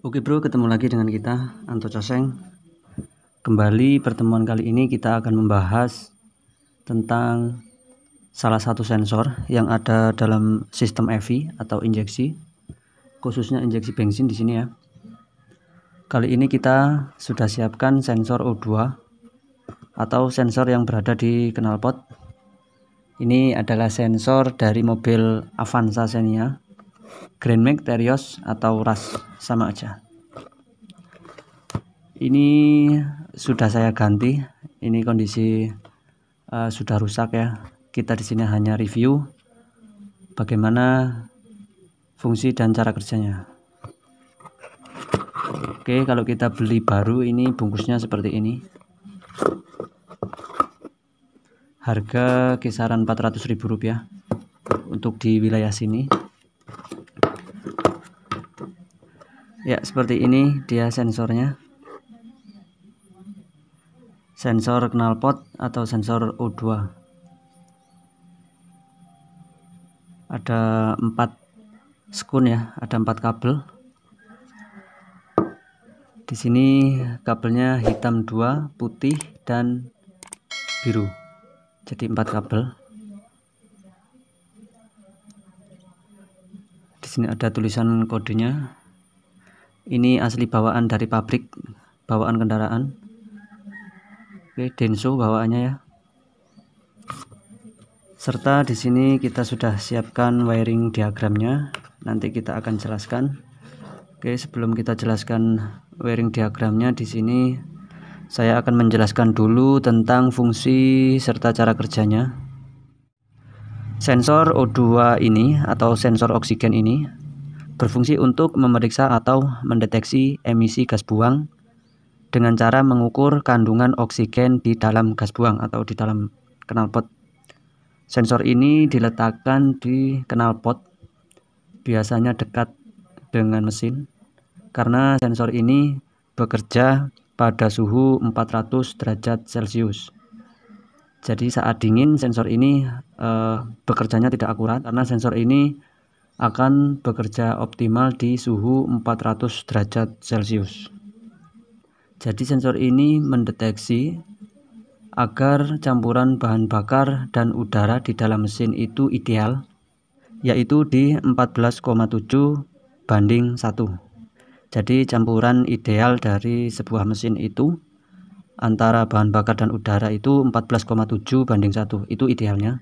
Oke bro, ketemu lagi dengan kita Anto Coseng. Kembali pertemuan kali ini kita akan membahas tentang salah satu sensor yang ada dalam sistem EV atau injeksi, khususnya injeksi bensin di sini ya. Kali ini kita sudah siapkan sensor O2 atau sensor yang berada di knalpot. Ini adalah sensor dari mobil Avanza Xenia, Grand Max, Terios atau Rush, sama aja. Ini sudah saya ganti. Ini kondisi sudah rusak ya. Kita di sini hanya review bagaimana fungsi dan cara kerjanya. Oke, kalau kita beli baru ini bungkusnya seperti ini. Harga kisaran Rp400.000 untuk di wilayah sini. Ya, seperti ini dia sensornya. Sensor knalpot atau sensor O2. Ada 4 skun ya, ada 4 kabel. Di sini kabelnya hitam 2, putih dan biru. Jadi 4 kabel. Di sini ada tulisan kodenya. Ini asli bawaan dari pabrik, bawaan kendaraan. Oke, Denso bawaannya ya. Serta di sini kita sudah siapkan wiring diagramnya. Nanti kita akan jelaskan. Oke, sebelum kita jelaskan wiring diagramnya, di sini saya akan menjelaskan dulu tentang fungsi serta cara kerjanya. Sensor O2 ini atau sensor oksigen ini berfungsi untuk memeriksa atau mendeteksi emisi gas buang dengan cara mengukur kandungan oksigen di dalam gas buang atau di dalam knalpot. Sensor ini diletakkan di knalpot, biasanya dekat dengan mesin, karena sensor ini bekerja pada suhu 400 derajat Celcius. Jadi saat dingin sensor ini bekerjanya tidak akurat, karena sensor ini akan bekerja optimal di suhu 400 derajat Celcius. Jadi sensor ini mendeteksi agar campuran bahan bakar dan udara di dalam mesin itu ideal, yaitu di 14,7:1. Jadi campuran ideal dari sebuah mesin itu antara bahan bakar dan udara itu 14,7:1, itu idealnya.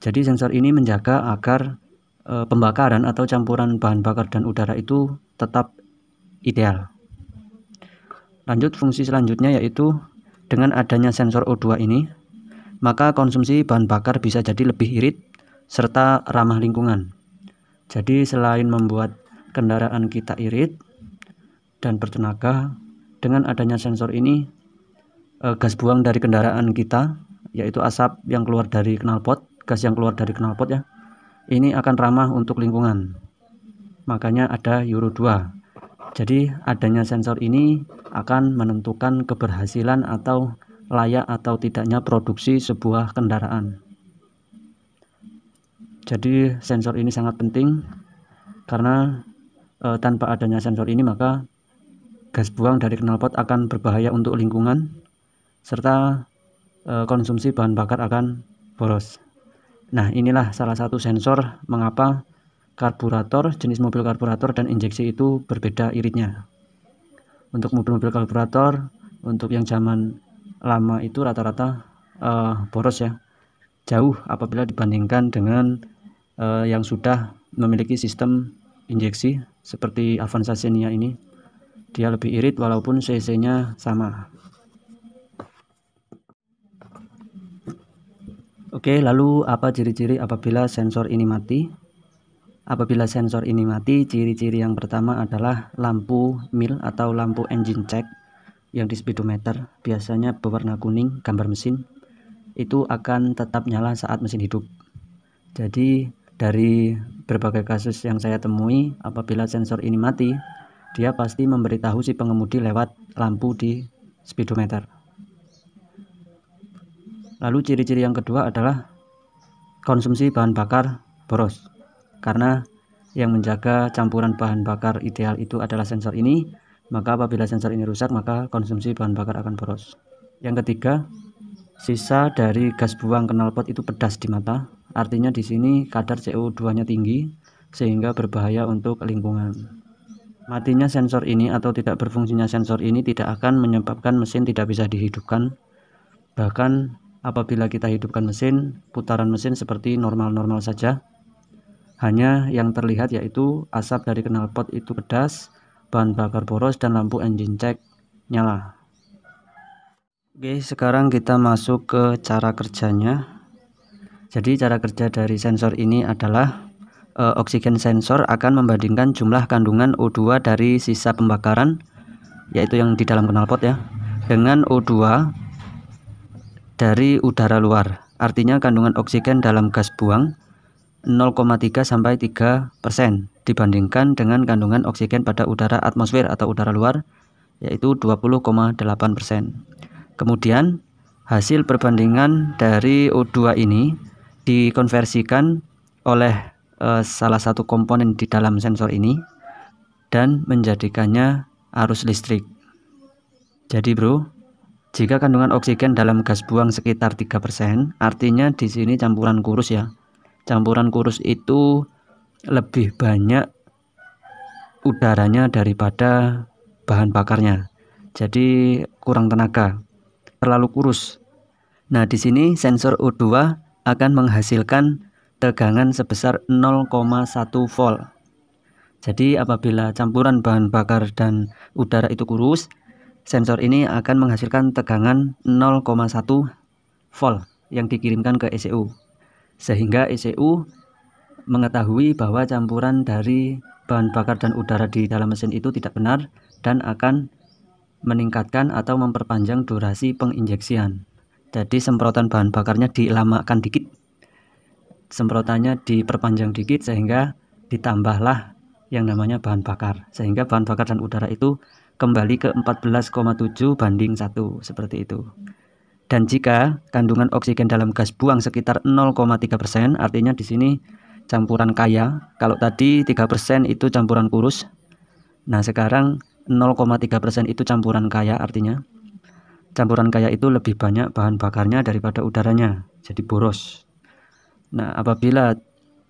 Jadi sensor ini menjaga agar pembakaran atau campuran bahan bakar dan udara itu tetap ideal. Lanjut, fungsi selanjutnya yaitu dengan adanya sensor O2 ini, maka konsumsi bahan bakar bisa jadi lebih irit serta ramah lingkungan. Jadi selain membuat kendaraan kita irit dan bertenaga, dengan adanya sensor ini gas buang dari kendaraan kita, yaitu asap yang keluar dari knalpot, gas yang keluar dari knalpot ya, ini akan ramah untuk lingkungan. Makanya ada Euro 2. Jadi adanya sensor ini akan menentukan keberhasilan atau layak atau tidaknya produksi sebuah kendaraan. Jadi sensor ini sangat penting karena tanpa adanya sensor ini maka gas buang dari knalpot akan berbahaya untuk lingkungan serta konsumsi bahan bakar akan boros. Nah, inilah salah satu sensor mengapa karburator, jenis mobil karburator dan injeksi itu berbeda iritnya. Untuk mobil-mobil karburator, untuk yang zaman lama itu rata-rata boros ya, jauh apabila dibandingkan dengan yang sudah memiliki sistem injeksi seperti Avanza Xenia ini. Dia lebih irit walaupun cc-nya sama. Oke, lalu apa ciri-ciri apabila sensor ini mati? Apabila sensor ini mati, ciri-ciri yang pertama adalah lampu mil atau lampu engine check yang di speedometer, biasanya berwarna kuning, gambar mesin, itu akan tetap nyala saat mesin hidup. Jadi dari berbagai kasus yang saya temui, apabila sensor ini mati, dia pasti memberitahu si pengemudi lewat lampu di speedometer. Lalu ciri-ciri yang kedua adalah konsumsi bahan bakar boros, karena yang menjaga campuran bahan bakar ideal itu adalah sensor ini, maka apabila sensor ini rusak maka konsumsi bahan bakar akan boros. Yang ketiga, sisa dari gas buang knalpot itu pedas di mata, artinya di sini kadar CO2-nya tinggi sehingga berbahaya untuk lingkungan. Matinya sensor ini atau tidak berfungsinya sensor ini tidak akan menyebabkan mesin tidak bisa dihidupkan. Bahkan apabila kita hidupkan mesin, putaran mesin seperti normal-normal saja. Hanya yang terlihat yaitu asap dari knalpot itu pedas, bahan bakar boros, dan lampu engine check nyala. Oke, sekarang kita masuk ke cara kerjanya. Jadi cara kerja dari sensor ini adalah oksigen sensor akan membandingkan jumlah kandungan O2 dari sisa pembakaran, yaitu yang di dalam knalpot ya, dengan O2 dari udara luar. Artinya kandungan oksigen dalam gas buang 0,3 sampai 3% dibandingkan dengan kandungan oksigen pada udara atmosfer atau udara luar, yaitu 20,8%. Kemudian hasil perbandingan dari O2 ini dikonversikan oleh salah satu komponen di dalam sensor ini dan menjadikannya arus listrik. Jadi bro, jika kandungan oksigen dalam gas buang sekitar 3%, artinya di sini campuran kurus ya. Campuran kurus itu lebih banyak udaranya daripada bahan bakarnya. Jadi kurang tenaga, terlalu kurus. Nah, di sini sensor O2 akan menghasilkan tegangan sebesar 0,1 volt. Jadi apabila campuran bahan bakar dan udara itu kurus, sensor ini akan menghasilkan tegangan 0,1 volt yang dikirimkan ke ECU. Sehingga ECU mengetahui bahwa campuran dari bahan bakar dan udara di dalam mesin itu tidak benar dan akan meningkatkan atau memperpanjang durasi penginjeksian. Jadi semprotan bahan bakarnya dilamakan dikit, semprotannya diperpanjang dikit sehingga ditambahlah yang namanya bahan bakar, sehingga bahan bakar dan udara itu kembali ke 14,7 banding 1 seperti itu. Dan jika kandungan oksigen dalam gas buang sekitar 0,3%, artinya di sini campuran kaya. Kalau tadi 3% itu campuran kurus. Nah, sekarang 0,3% itu campuran kaya, artinya campuran kaya itu lebih banyak bahan bakarnya daripada udaranya, jadi boros. Nah, apabila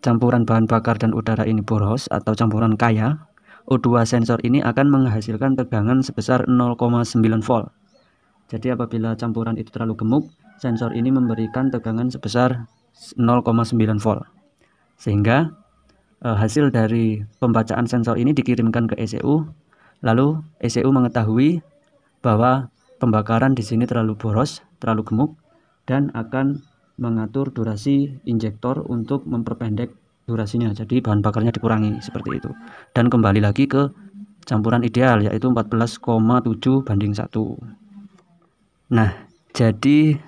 campuran bahan bakar dan udara ini boros atau campuran kaya, O2 sensor ini akan menghasilkan tegangan sebesar 0,9 volt. Jadi apabila campuran itu terlalu gemuk, sensor ini memberikan tegangan sebesar 0,9 volt. Sehingga hasil dari pembacaan sensor ini dikirimkan ke ECU, lalu ECU mengetahui bahwa pembakaran di sini terlalu boros, terlalu gemuk, dan akan mengatur durasi injektor untuk memperpendek durasinya. Jadi bahan bakarnya dikurangi seperti itu. Dan kembali lagi ke campuran ideal, yaitu 14,7 banding 1. Nah, jadi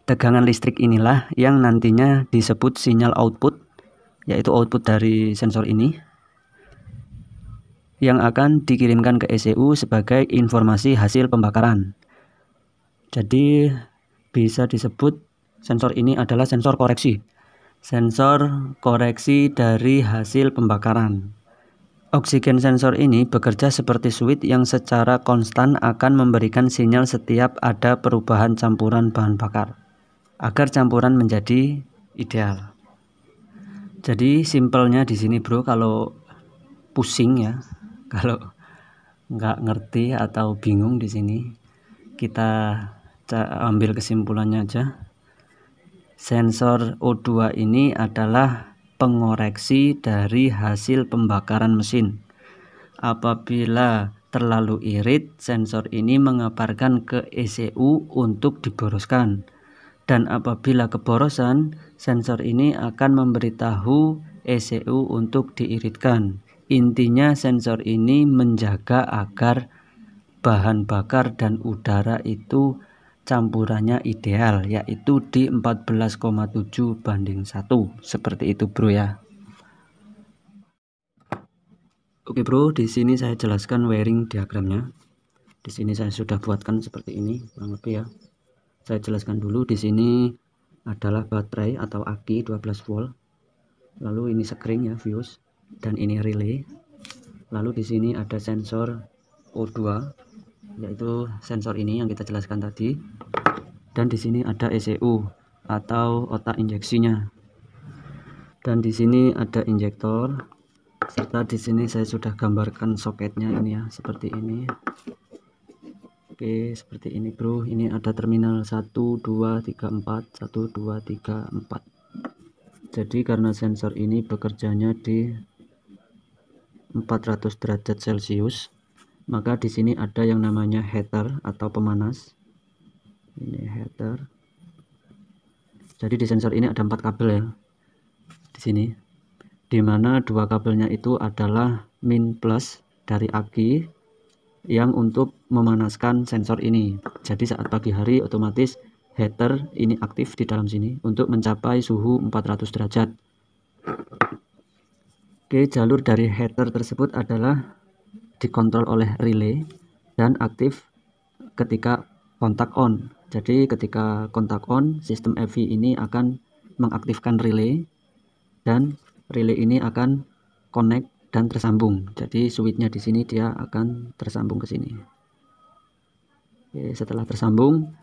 tegangan listrik inilah yang nantinya disebut sinyal output, yaitu output dari sensor ini, yang akan dikirimkan ke ECU sebagai informasi hasil pembakaran. Jadi bisa disebut sensor ini adalah sensor koreksi. Sensor koreksi dari hasil pembakaran. Oksigen sensor ini bekerja seperti switch yang secara konstan akan memberikan sinyal setiap ada perubahan campuran bahan bakar agar campuran menjadi ideal. Jadi simpelnya di sini bro, kalau pusing ya, kalau nggak ngerti atau bingung di sini, kita ambil kesimpulannya aja. Sensor O2 ini adalah pengoreksi dari hasil pembakaran mesin. Apabila terlalu irit, sensor ini mengabarkan ke ECU untuk diboroskan. Dan apabila keborosan, sensor ini akan memberitahu ECU untuk diiritkan. Intinya sensor ini menjaga agar bahan bakar dan udara itu campurannya ideal, yaitu di 14,7 banding 1. Seperti itu bro ya. Oke bro, di sini saya jelaskan wiring diagramnya. Di sini saya sudah buatkan seperti ini, kurang lebih ya. Saya jelaskan dulu. Di sini adalah baterai atau aki 12 volt. Lalu ini sekring ya, fuse. dan ini relay. Lalu di sini ada sensor O2, yaitu sensor ini yang kita jelaskan tadi. Dan di sini ada ECU atau otak injeksinya. Dan di sini ada injektor, serta di sini saya sudah gambarkan soketnya ini ya, seperti ini. Oke, seperti ini bro. Ini ada terminal 1 2 3 4, 1 2 3 4. Jadi karena sensor ini bekerjanya di 400 derajat Celcius, maka di sini ada yang namanya heater atau pemanas. Ini heater. Jadi di sensor ini ada 4 kabel ya. Di sini, dimana 2 kabelnya itu adalah min plus dari aki yang untuk memanaskan sensor ini. Jadi saat pagi hari otomatis heater ini aktif di dalam sini untuk mencapai suhu 400 derajat. Oke, jalur dari heater tersebut adalah dikontrol oleh relay dan aktif ketika kontak on. Jadi ketika kontak on, sistem EV ini akan mengaktifkan relay dan relay ini akan connect dan tersambung. Jadi switchnya di sini dia akan tersambung ke sini. Oke, setelah tersambung,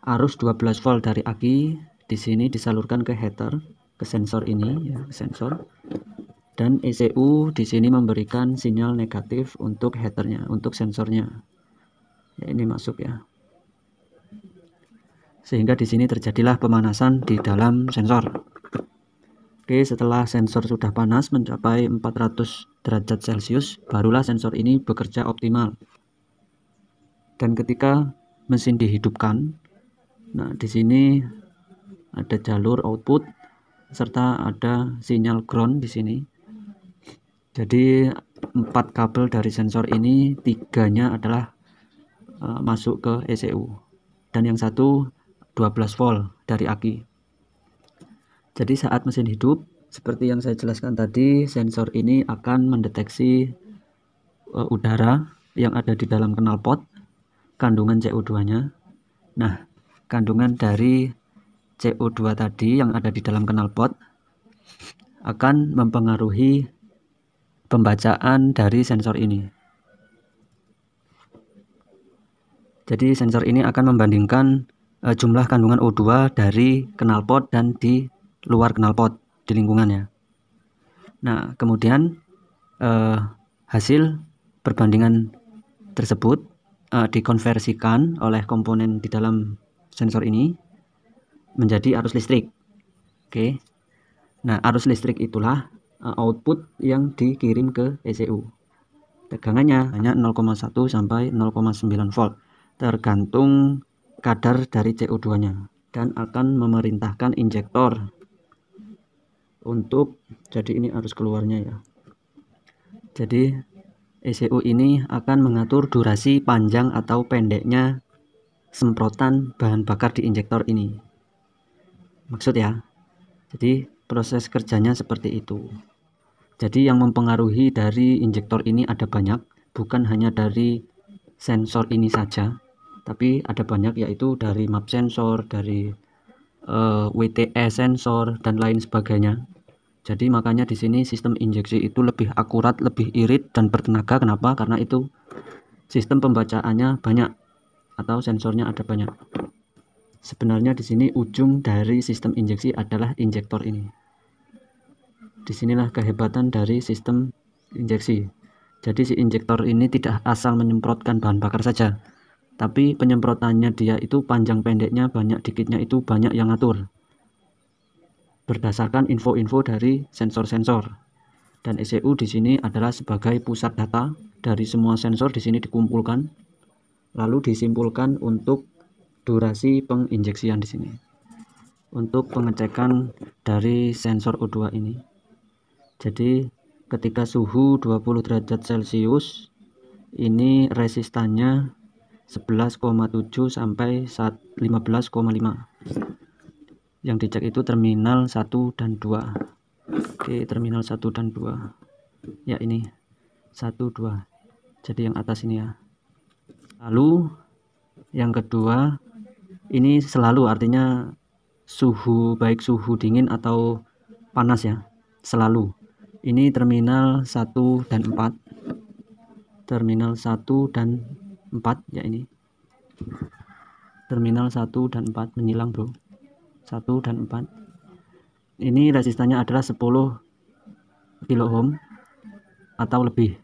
arus 12 volt dari aki di sini disalurkan ke heater, ke sensor ini ya, sensor. Dan ECU di sini memberikan sinyal negatif untuk heaternya, untuk sensornya. Ya, ini masuk ya. Sehingga di sini terjadilah pemanasan di dalam sensor. Oke, setelah sensor sudah panas mencapai 400 derajat Celcius, barulah sensor ini bekerja optimal. Dan ketika mesin dihidupkan, nah di sini ada jalur output serta ada sinyal ground di sini. Jadi 4 kabel dari sensor ini, 3-nya adalah masuk ke ECU dan yang satu 12 volt dari aki. Jadi saat mesin hidup, seperti yang saya jelaskan tadi, sensor ini akan mendeteksi udara yang ada di dalam knalpot, kandungan CO2-nya. Nah, kandungan dari CO2 tadi yang ada di dalam knalpot akan mempengaruhi pembacaan dari sensor ini. Jadi sensor ini akan membandingkan jumlah kandungan O2 dari knalpot dan di luar knalpot, di lingkungannya. Nah, kemudian hasil perbandingan tersebut dikonversikan oleh komponen di dalam sensor ini menjadi arus listrik. Oke. Nah, arus listrik itulah output yang dikirim ke ECU. Tegangannya hanya 0,1 sampai 0,9 volt tergantung kadar dari CO2-nya, dan akan memerintahkan injektor untuk, jadi ini arus keluarnya ya. Jadi ECU ini akan mengatur durasi panjang atau pendeknya semprotan bahan bakar di injektor ini. Maksud ya. Jadi proses kerjanya seperti itu. Jadi yang mempengaruhi dari injektor ini ada banyak, bukan hanya dari sensor ini saja, tapi ada banyak, yaitu dari map sensor, dari WTS sensor dan lain sebagainya. Jadi makanya di sini sistem injeksi itu lebih akurat, lebih irit dan bertenaga. Kenapa? Karena itu sistem pembacaannya banyak atau sensornya ada banyak. Sebenarnya di sini ujung dari sistem injeksi adalah injektor ini. Disinilah kehebatan dari sistem injeksi. Jadi si injektor ini tidak asal menyemprotkan bahan bakar saja, tapi penyemprotannya dia itu panjang pendeknya, banyak dikitnya itu banyak yang ngatur berdasarkan info-info dari sensor-sensor. Dan ECU di sini adalah sebagai pusat data dari semua sensor, di sini dikumpulkan lalu disimpulkan untuk durasi penginjeksian di sini. Untuk pengecekan dari sensor O2 ini. Jadi ketika suhu 20 derajat Celcius ini resistannya 11,7 sampai 15,5. Yang dicek itu terminal 1 dan 2. Oke, terminal 1 dan 2. Ya, ini 1 2. Jadi yang atas ini ya. Lalu yang kedua, ini selalu, artinya suhu, baik suhu dingin atau panas ya, selalu. Ini terminal 1 dan 4. Terminal 1 dan 4 ya, ini terminal 1 dan 4 menyilang bro, 1 dan 4. Ini resistannya adalah 10 kilo ohm atau lebih,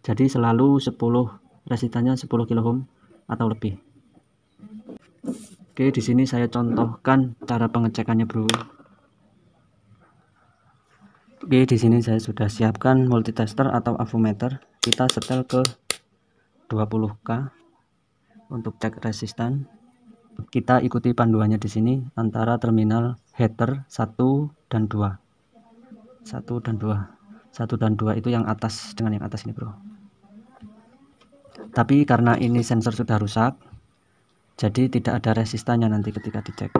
jadi selalu 10 resistannya 10 kilo ohm atau lebih. Oke, di sini saya contohkan cara pengecekannya bro. Oke, di sini saya sudah siapkan multitester atau avometer. Kita setel ke 20K untuk cek resistan. Kita ikuti panduannya di sini antara terminal header 1 dan 2. 1 dan 2. 1 dan 2 itu yang atas dengan yang atas ini, bro. Tapi karena ini sensor sudah rusak, jadi tidak ada resistannya nanti ketika dicek.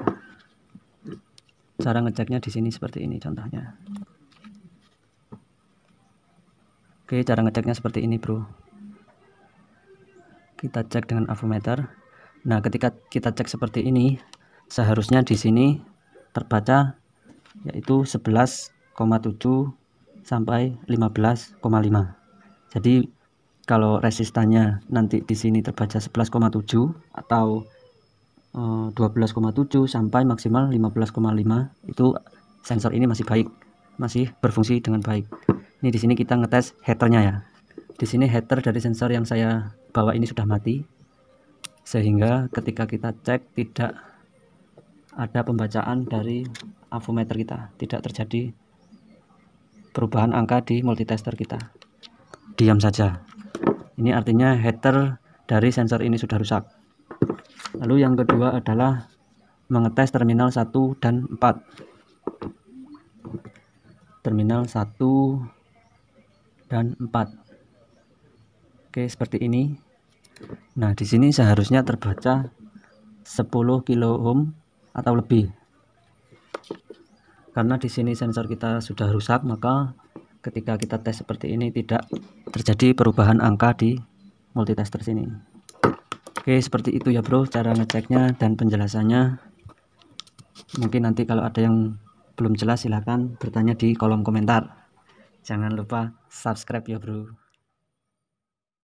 Cara ngeceknya di sini seperti ini contohnya. Oke, cara ngeceknya seperti ini, bro. Kita cek dengan avometer. Nah, ketika kita cek seperti ini, seharusnya di sini terbaca yaitu 11,7 sampai 15,5. Jadi kalau resistannya nanti di sini terbaca 11,7 atau 12,7 sampai maksimal 15,5, itu sensor ini masih baik, masih berfungsi dengan baik. Ini di sini kita ngetes headernya ya. Di sini header dari sensor yang saya bawa ini sudah mati, sehingga ketika kita cek tidak ada pembacaan dari avometer kita, tidak terjadi perubahan angka di multitester kita. Diam saja. Ini artinya header dari sensor ini sudah rusak. Lalu yang kedua adalah mengetes terminal 1 dan 4. Terminal 1 dan 4. Oke, seperti ini. Nah, di sini seharusnya terbaca 10 kilo ohm atau lebih. Karena di sini sensor kita sudah rusak, maka ketika kita tes seperti ini tidak terjadi perubahan angka di multitester sini. Oke, seperti itu ya bro cara ngeceknya dan penjelasannya. Mungkin nanti kalau ada yang belum jelas silahkan bertanya di kolom komentar. Jangan lupa subscribe ya bro.